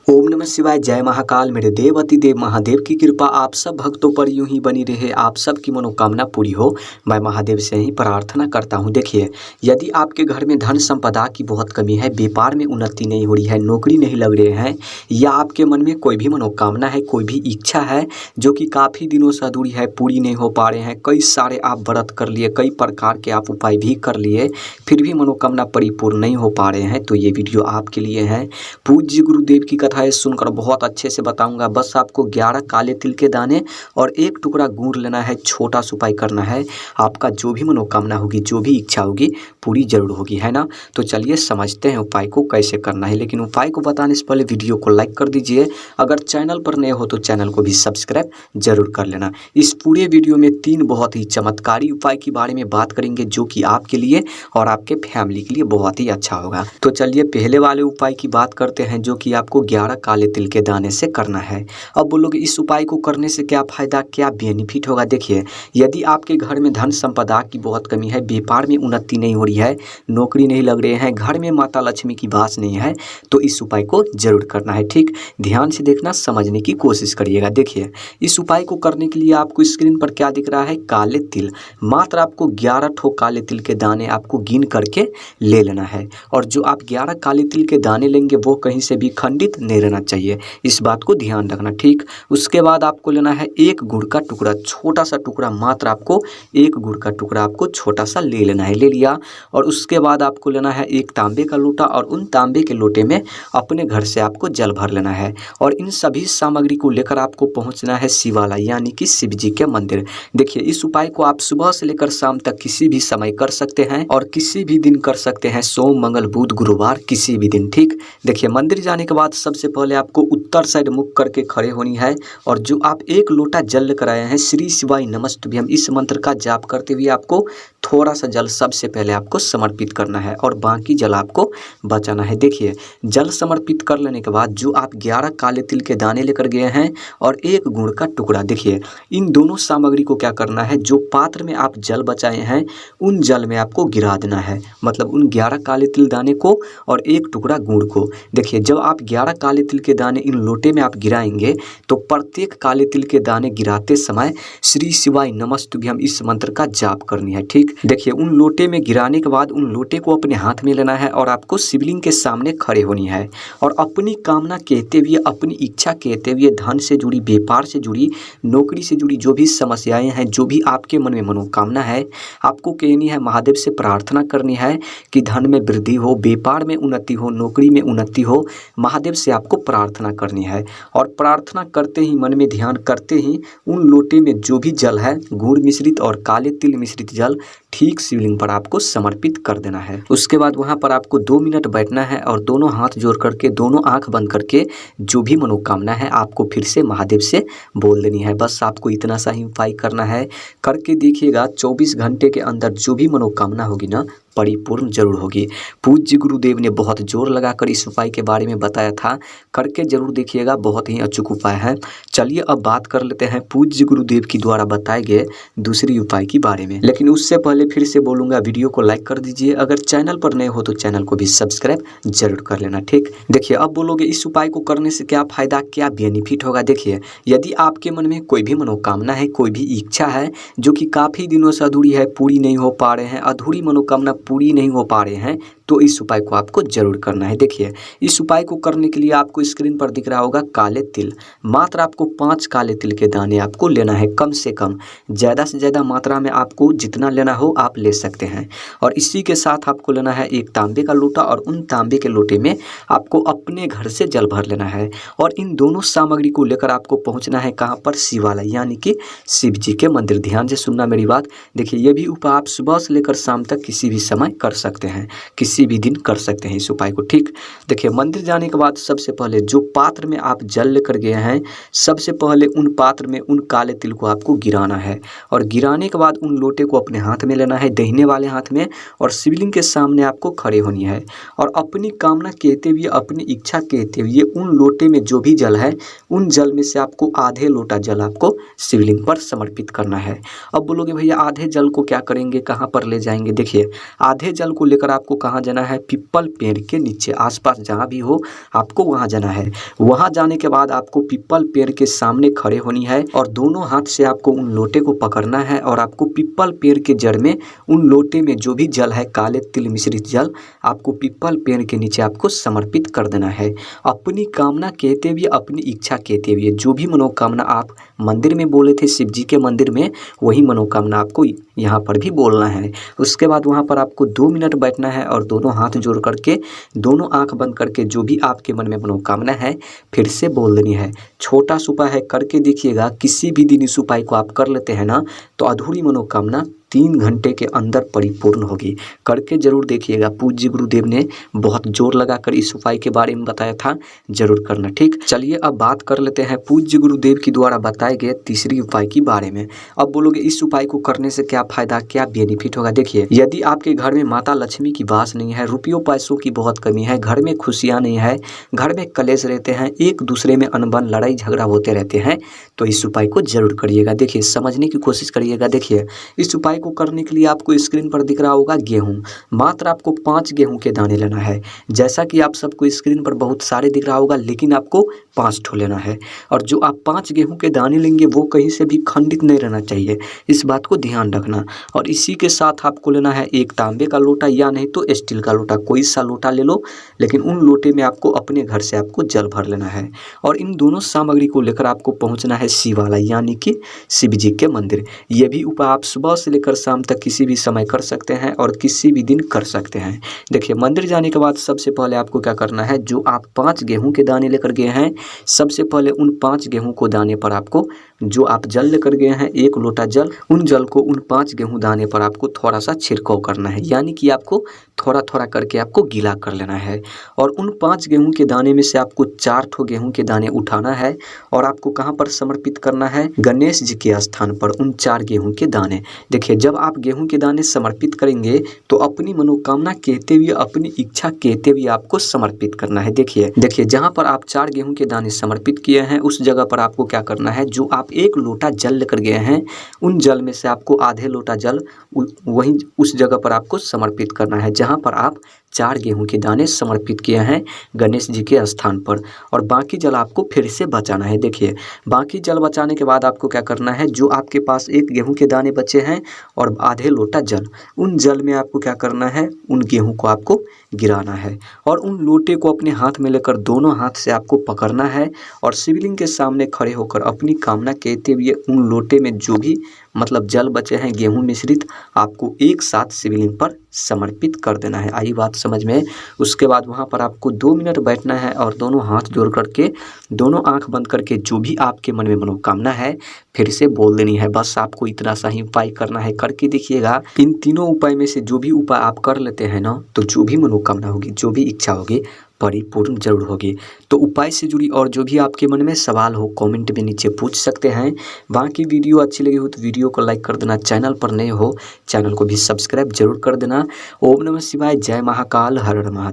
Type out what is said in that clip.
ओम नमः शिवाय। जय महाकाल। मेरे देव अति देव महादेव की कृपा आप सब भक्तों पर यूं ही बनी रहे, आप सब की मनोकामना पूरी हो, मैं महादेव से ही प्रार्थना करता हूं। देखिए, यदि आपके घर में धन संपदा की बहुत कमी है, व्यापार में उन्नति नहीं हो रही है, नौकरी नहीं लग रहे हैं, या आपके मन में कोई भी मनोकामना है, कोई भी इच्छा है जो कि काफ़ी दिनों से अधूरी है, पूरी नहीं हो पा रहे हैं, कई सारे आप व्रत कर लिए, कई प्रकार के आप उपाय भी कर लिए, फिर भी मनोकामना परिपूर्ण नहीं हो पा रहे हैं, तो ये वीडियो आपके लिए है। पूज्य गुरुदेव की कथाएं सुनकर बहुत अच्छे से बताऊंगा। बस आपको 11 काले तिल के दाने और एक टुकड़ा गुड़ लेना है, छोटा सा उपाय करना है। आपका जो भी मनोकामना होगी, जो भी इच्छा होगी, पूरी जरूर होगी, है ना। तो चलिए समझते हैं उपाय को कैसे करना है। लेकिन उपाय को बताने से पहले वीडियो को लाइक कर दीजिए। अगर चैनल पर नए हो तो चैनल को भी सब्सक्राइब जरूर कर लेना। इस पूरे वीडियो में 3 बहुत ही चमत्कारी उपाय के बारे में बात करेंगे जो कि आपके लिए और आपके फैमिली के लिए बहुत ही अच्छा होगा। तो चलिए पहले वाले उपाय की बात करते हैं जो कि आपको 11 काले तिल के दाने से करना है। अब बोलोगे इस उपाय को करने से क्या फायदा, क्या बेनिफिट होगा। देखिए, यदि आपके घर में धन संपदा की बहुत कमी है, व्यापार में उन्नति नहीं हो रही है, नौकरी नहीं लग रहे हैं, घर में माता लक्ष्मी की वास नहीं है, तो इस उपाय को जरूर करना है। ठीक, ध्यान से देखना, समझने की कोशिश करिएगा। देखिए, इस उपाय को करने के लिए आपको स्क्रीन पर क्या दिख रहा है, काले तिल। मात्र आपको 11 ठो काले तिल के दाने आपको गिन करके ले लेना है। और जो आप 11 काले तिल के दाने लेंगे वो कहीं से भी खंडित नहीं रहना चाहिए, इस बात को ध्यान रखना। ठीक, उसके बाद आपको लेना है एक गुड़ का टुकड़ा, छोटा सा टुकड़ा, मात्र आपको एक गुड़ का टुकड़ा आपको छोटा सा ले लेना है। ले लिया, और उसके बाद आपको लेना है एक तांबे का लोटा, और उन तांबे के लोटे में अपने घर से आपको जल भर लेना है। और इन सभी सामग्री को लेकर आपको पहुंचना है शिवालय, यानी कि शिव जी के मंदिर। देखिए, इस उपाय को आप सुबह से लेकर शाम तक किसी भी समय कर सकते हैं और किसी भी दिन कर सकते हैं, सोम मंगल बुध गुरुवार किसी भी दिन। ठीक, देखिए, मंदिर जाने के बाद सबसे पहले आपको उत्तर साइड मुख करके खड़े होनी है, और जो आप एक लोटा जल लेकर आए हैं, श्री शिवाय नमस्तुभ्यम, इस मंत्र का जाप करते हुए आपको थोड़ा सा जल सबसे पहले आपको समर्पित करना है और बाकी जल आपको बचाना है। देखिए, जल समर्पित कर लेने के बाद जो आप 11 काले तिल के दाने लेकर गए हैं और एक गुड़ का टुकड़ा, देखिए इन दोनों सामग्री को क्या करना है, जो पात्र में आप जल बचाए हैं उन जल में आपको गिरा देना है। मतलब उन 11 काले तिल दाने को और एक टुकड़ा गुड़ को। देखिए, जब आप 11 काले तिल के दाने इन लोटे में आप गिराएंगे तो प्रत्येक काले तिल के दाने गिराते समय श्री शिवाय नमस्तुभ्यम इस मंत्र का जाप करनी है। ठीक, देखिए, उन लोटे में गिराने के बाद उन लोटे को अपने हाथ में लेना है और आपको शिवलिंग के सामने खड़े होनी है और अपनी कामना कहते हुए, अपनी इच्छा कहते हुए, धन से जुड़ी, व्यापार से जुड़ी, नौकरी से जुड़ी जो भी समस्याएं हैं, जो भी आपके मन में मनोकामना है, आपको कहनी है, महादेव से प्रार्थना करनी है कि धन में वृद्धि हो, व्यापार में उन्नति हो, नौकरी में उन्नति हो। महादेव से आपको प्रार्थना करनी है और प्रार्थना करते ही, मन में ध्यान करते ही, उन लोटे में जो भी जल है, गुड़ मिश्रित और काले तिल मिश्रित जल, ठीक शिवलिंग पर आपको समर्पित कर देना है। उसके बाद वहां पर आपको 2 मिनट बैठना है और दोनों हाथ जोड़ करके, दोनों आंख बंद करके जो भी मनोकामना है आपको फिर से महादेव से बोल देनी है। बस आपको इतना सा ही उपाय करना है। करके देखिएगा, 24 घंटे के अंदर जो भी मनोकामना होगी ना, परिपूर्ण जरूर होगी। पूज्य गुरुदेव ने बहुत जोर लगाकर इस उपाय के बारे में बताया था, करके जरूर देखिएगा, बहुत ही अचूक उपाय है। चलिए अब बात कर लेते हैं पूज्य गुरुदेव की द्वारा बताए गए दूसरी उपाय के बारे में। लेकिन उससे पहले फिर से बोलूंगा, वीडियो को लाइक कर दीजिए। अगर चैनल पर नए हो तो चैनल को भी सब्सक्राइब जरूर कर लेना। ठीक, देखिए, अब बोलोगे इस उपाय को करने से क्या फायदा, क्या बेनिफिट होगा। देखिए, यदि आपके मन में कोई भी मनोकामना है, कोई भी इच्छा है जो कि काफ़ी दिनों से अधूरी है, पूरी नहीं हो पा रहे हैं, अधूरी मनोकामना पूरी नहीं हो पा रहे हैं, तो इस उपाय को आपको जरूर करना है। देखिए, इस उपाय को करने के लिए आपको स्क्रीन पर दिख रहा होगा काले तिल। मात्र आपको 5 काले तिल के दाने आपको लेना है, कम से कम। ज़्यादा से ज़्यादा मात्रा में आपको जितना लेना हो आप ले सकते हैं। और इसी के साथ आपको लेना है एक तांबे का लोटा, और उन तांबे के लोटे में आपको अपने घर से जल भर लेना है। और इन दोनों सामग्री को लेकर आपको पहुँचना है कहाँ पर, शिवालय, यानी कि शिव जी के मंदिर। ध्यान से सुनना मेरी बात। देखिए, ये भी उपाय आप सुबह से लेकर शाम तक किसी भी समय कर सकते हैं, किसी भी दिन कर सकते हैं इस उपाय को। ठीक, देखिए, मंदिर जाने के बाद सबसे पहले जो पात्र में आप जल लेकर गए हैं, सबसे पहले उन पात्र में उन काले तिल को आपको गिराना है। और गिराने के बाद उन लोटे को अपने हाथ में लेना है, दाहिने वाले हाथ में, और शिवलिंग के सामने आपको खड़े होनी है और अपनी कामना कहते हुए, अपनी इच्छा कहते हुए, उन लोटे में जो भी जल है, उन जल में से आपको आधे लोटा जल आपको शिवलिंग पर समर्पित करना है। अब बोलोगे भैया आधे जल को क्या करेंगे, कहाँ पर ले जाएंगे। देखिए, आधे जल को लेकर आपको कहाँ जाना है पीपल पेड़ के नीचे, आसपास जहाँ भी हो आपको वहाँ जाना है। वहाँ जाने के बाद आपको पीपल पेड़ के सामने खड़े होनी है और दोनों हाथ से आपको उन लोटे को पकड़ना है और आपको पीपल पेड़ के जड़ में उन लोटे में जो भी जल है, काले तिल मिश्रित जल, आपको पीपल पेड़ के नीचे आपको समर्पित कर देना है। अपनी कामना कहते हुए, अपनी इच्छा कहते हुए, जो भी मनोकामना आप मंदिर में बोले थे शिव जी के मंदिर में, वही मनोकामना आपको यहाँ पर भी बोलना है। उसके बाद वहाँ पर आपको 2 मिनट बैठना है और दोनों हाथ जोड़ करके, दोनों आंख बंद करके जो भी आपके मन में मनोकामना है फिर से बोल देनी है। छोटा सा उपाय है, करके देखिएगा। किसी भी दिन इस उपाय को आप कर लेते हैं ना तो अधूरी मनोकामना 3 घंटे के अंदर परिपूर्ण होगी। करके जरूर देखिएगा। पूज्य गुरुदेव ने बहुत जोर लगाकर इस उपाय के बारे में बताया था, जरूर करना। ठीक, चलिए अब बात कर लेते हैं पूज्य गुरुदेव के द्वारा बताए गए तीसरी उपाय के बारे में। अब बोलोगे इस उपाय को करने से क्या फायदा, क्या बेनिफिट होगा। देखिए, यदि आपके घर में माता लक्ष्मी की वास नहीं है, रुपयों पैसों की बहुत कमी है, घर में खुशियाँ नहीं है, घर में कलेश रहते हैं, एक दूसरे में अनबन लड़ाई झगड़ा होते रहते हैं, तो इस उपाय को जरूर करिएगा। देखिए, समझने की कोशिश करिएगा। देखिए, इस उपाय को करने के लिए आपको स्क्रीन पर दिख रहा होगा गेहूं, मात्र आपको 5 गेहूं के दाने लेना है। जैसा कि आप सबको स्क्रीन पर बहुत सारे दिख रहा होगा, लेकिन आपको 5 ठो लेना है। और जो आप 5 गेहूं के दाने लेंगे वो कहीं से भी खंडित नहीं रहना चाहिए, इस बात को ध्यान रखना। और इसी के साथ आपको लेना है एक तांबे का लोटा या नहीं तो स्टील का लोटा, कोई सा लोटा ले लो, लेकिन उन लोटे में आपको अपने घर से आपको जल भर लेना है। और इन दोनों सामग्री को लेकर आपको पहुंचना है शिवालय यानी कि शिव जी के मंदिर। ये भी उपाय आप सुबह से लेकर शाम तक किसी भी समय कर सकते हैं और किसी भी दिन कर सकते हैं। देखिए, मंदिर जाने के बाद सबसे पहले आपको क्या करना है, जो आप 5 गेहूं के दाने लेकर गए हैं, सबसे पहले उन 5 गेहूं को दाने पर आपको, जो आप जल लेकर गए हैं 1 लोटा जल, उन जल को उन 5 गेहूं दाने पर आपको थोड़ा सा छिड़काव करना है, यानी कि आपको थोड़ा थोड़ा करके आपको गीला कर लेना है। और उन 5 गेहूं के दाने में से आपको 4 ठो गेहूं के दाने उठाना है और आपको कहाँ पर समर्पित करना है, गणेश जी के स्थान पर उन 4 गेहूं के दाने। देखिए, जब आप गेहूं के दाने समर्पित करेंगे तो अपनी मनोकामना कहते हुए, अपनी इच्छा कहते हुए आपको समर्पित करना है। देखिए जहां पर आप 4 गेहूं के दाने समर्पित किए हैं उस जगह पर आपको क्या करना है, जो आप 1 लोटा जल लेकर गए हैं, उन जल में से आपको आधे लोटा जल वहीं उस जगह पर आपको समर्पित करना है जहां पर आप 4 गेहूं के दाने समर्पित किए हैं गणेश जी के स्थान पर। और बाकी जल आपको फिर से बचाना है। देखिए, बाकी जल बचाने के बाद आपको क्या करना है, जो आपके पास 1 गेहूं के दाने बचे हैं और आधे लोटा जल, उन जल में आपको क्या करना है, उन गेहूं को आपको गिराना है और उन लोटे को अपने हाथ में लेकर दोनों हाथ से आपको पकड़ना है और शिवलिंग के सामने खड़े होकर अपनी कामना कहते हुए उन लोटे में जो भी मतलब जल बचे हैं गेहूं मिश्रित, आपको एक साथ शिवलिंग पर समर्पित कर देना है। आई बात समझ में। उसके बाद वहां पर आपको 2 मिनट बैठना है और दोनों हाथ जोड़ करके, दोनों आंख बंद करके जो भी आपके मन में मनोकामना है फिर से बोल देनी है। बस आपको इतना सा ही उपाय करना है। करके देखिएगा, इन तीनों उपाय में से जो भी उपाय आप कर लेते हैं ना, तो जो भी मनोकामना होगी, जो भी इच्छा होगी, परिपूर्ण जरूर होगी। तो उपाय से जुड़ी और जो भी आपके मन में सवाल हो कमेंट में नीचे पूछ सकते हैं। बाकी वीडियो अच्छी लगी हो तो वीडियो को लाइक कर देना, चैनल पर नए हो चैनल को भी सब्सक्राइब जरूर कर देना। ओम नमः शिवाय, जय महाकाल, हर हर महादेव।